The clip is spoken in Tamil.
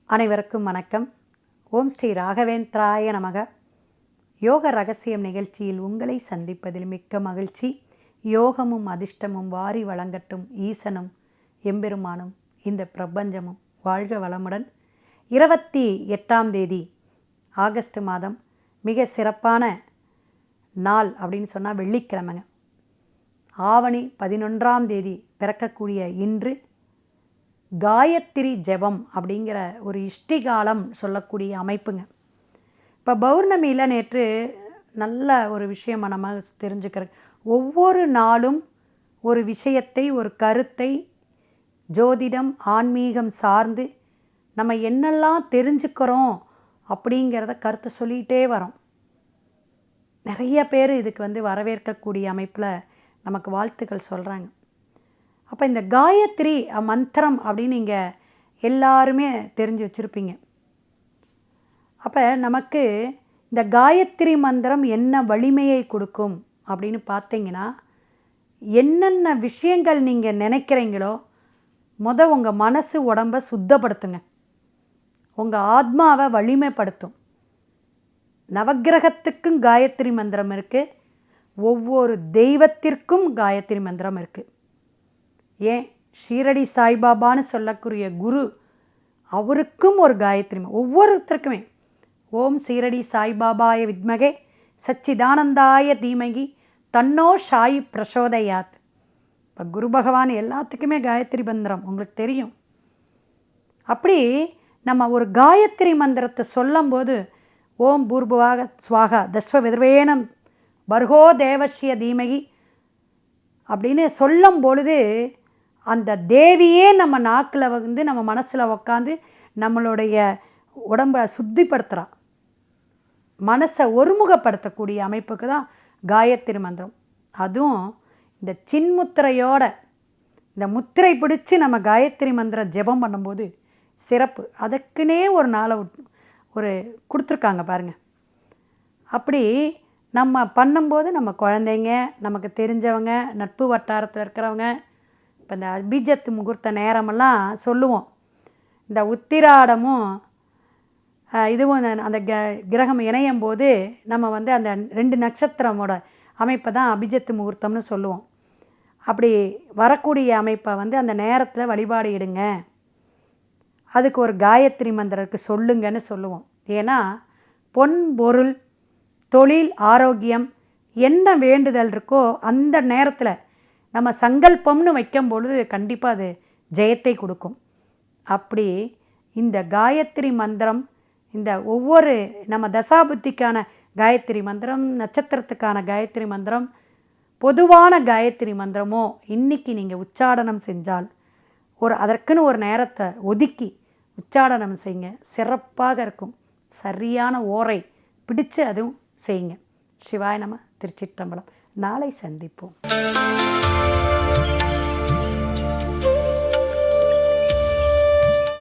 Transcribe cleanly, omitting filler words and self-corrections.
அனைவருக்கும் வணக்கம். ஓம் ஸ்ரீ ராகவேந்திராய நமக. யோக ரகசியம் நிகழ்ச்சியில் உங்களை சந்திப்பதில் மிக்க மகிழ்ச்சி. யோகமும் அதிர்ஷ்டமும் வாரி வழங்கட்டும். ஈசனும் எம்பெருமானும் இந்த பிரபஞ்சமும் வாழ்க வளமுடன். 28ஆம் தேதி ஆகஸ்ட் மாதம் மிக சிறப்பான நாள் அப்படின்னு சொன்னால் வெள்ளிக்கிழமைங்க. ஆவணி 11ஆம் தேதி பிறக்கக்கூடிய இன்று காயத்ரி ஜெபம் அப்படிங்கிற ஒரு இஷ்டிகாலம் சொல்லக்கூடிய அமைப்புங்க. இப்போ பௌர்ணமியில் நேற்று நல்ல ஒரு விஷயமாக நம்ம தெரிஞ்சுக்கிறது, ஒவ்வொரு நாளும் ஒரு விஷயத்தை, ஒரு கருத்தை, ஜோதிடம் ஆன்மீகம் சார்ந்து நம்ம என்னெல்லாம் தெரிஞ்சுக்கிறோம் அப்படிங்கிறத கருத்தை சொல்லிகிட்டே வரோம். நிறைய பேர் இதுக்கு வரவேற்கக்கூடிய அமைப்பில் நமக்கு வாழ்த்துக்கள் சொல்கிறாங்க. அப்போ இந்த காயத்ரி மந்திரம் அப்படின்னு நீங்கள் எல்லாருமே தெரிஞ்சு வச்சுருப்பீங்க. அப்போ நமக்கு இந்த காயத்ரி மந்திரம் என்ன வலிமையை கொடுக்கும் அப்படின்னு பார்த்தீங்கன்னா, என்னென்ன விஷயங்கள் நீங்கள் நினைக்கிறீங்களோ உங்கள் மனசு உடம்பை சுத்தப்படுத்துங்க, உங்கள் ஆத்மாவை வலிமைப்படுத்தும். நவக்கிரகத்துக்கும் காயத்ரி மந்திரம் இருக்குது, ஒவ்வொரு தெய்வத்திற்கும் காயத்ரி மந்திரம் இருக்குது. ஏன் ஷீரடி சாய்பாபான்னு சொல்லக்கூடிய குரு, அவருக்கும் ஒரு காயத்ரி, ஒவ்வொருத்தருக்குமே ஓம் ஷீரடி சாய்பாபாய வித்மகே சச்சிதானந்தாய தீமகி தன்னோ ஷாயி பிரசோதயாத். இப்போ குரு பகவான் எல்லாத்துக்குமே காயத்ரி மந்திரம் உங்களுக்கு தெரியும். அப்படி நம்ம ஒரு காயத்ரி மந்திரத்தை சொல்லும்போது ஓம் பூர்புவாக ஸ்வாகா தஸ்வ விதர்வேனம் பர்கோ தேவஸ்ய தீமகி அப்படின்னு சொல்லும் பொழுது அந்த தேவியே நம்ம நாக்கில் நம்ம மனசில் உக்காந்து நம்மளுடைய உடம்பை சுத்திப்படுத்துகிறா, மனசை ஒருமுகப்படுத்தக்கூடிய அமைப்புக்கு தான் காயத்ரி மந்திரம். அதுவும் இந்த சின்முத்திரையோட, இந்த முத்திரை பிடிச்சி நம்ம காயத்ரி மந்திரம் ஜெபம் பண்ணும்போது சிறப்பு. அதுக்குன்னே ஒரு நாளை ஒரு கொடுத்துருக்காங்க பாருங்கள். அப்படி நம்ம பண்ணும்போது நம்ம குழந்தைங்க, நமக்கு தெரிஞ்சவங்க, நட்பு வட்டாரத்தில் இருக்கிறவங்க, இப்போ இந்த அபிஜத் முகூர்த்த நேரமெல்லாம் சொல்லுவோம். இந்த உத்திராடமும் இதுவும் அந்த கிரகம் இணையும் போது நம்ம அந்த 2 நட்சத்திரமோட அமைப்பை தான் அபிஜத் முகூர்த்தம்னு சொல்லுவோம். அப்படி வரக்கூடிய அமைப்பை அந்த நேரத்தில் வழிபாடு இடுங்க, அதுக்கு ஒரு காயத்ரி மந்திரத்துக்கு சொல்லுங்கன்னு சொல்லுவோம். ஏன்னா பொன் பொருள் தொழில் ஆரோக்கியம் என்ன வேண்டுதல் இருக்கோ அந்த நேரத்தில் நம்ம சங்கல்பம்னு வைக்கும் பொழுது கண்டிப்பாக அது ஜெயத்தை கொடுக்கும். அப்படி இந்த காயத்ரி மந்திரம், இந்த ஒவ்வொரு நம்ம தசாபுத்திக்கான காயத்ரி மந்திரம், நட்சத்திரத்துக்கான காயத்ரி மந்திரம், பொதுவான காயத்ரி மந்திரமோ இன்றைக்கி நீங்கள் உச்சாடனம் செஞ்சால், அதற்குன்னு ஒரு நேரத்தை ஒதுக்கி உச்சாடனம் செய்யுங்க, சிறப்பாக இருக்கும். சரியான ஓரை பிடிச்சு அதுவும் செய்யுங்க. சிவாய நம. திருச்சிற்றம்பலம். நாளை சந்திப்போம்.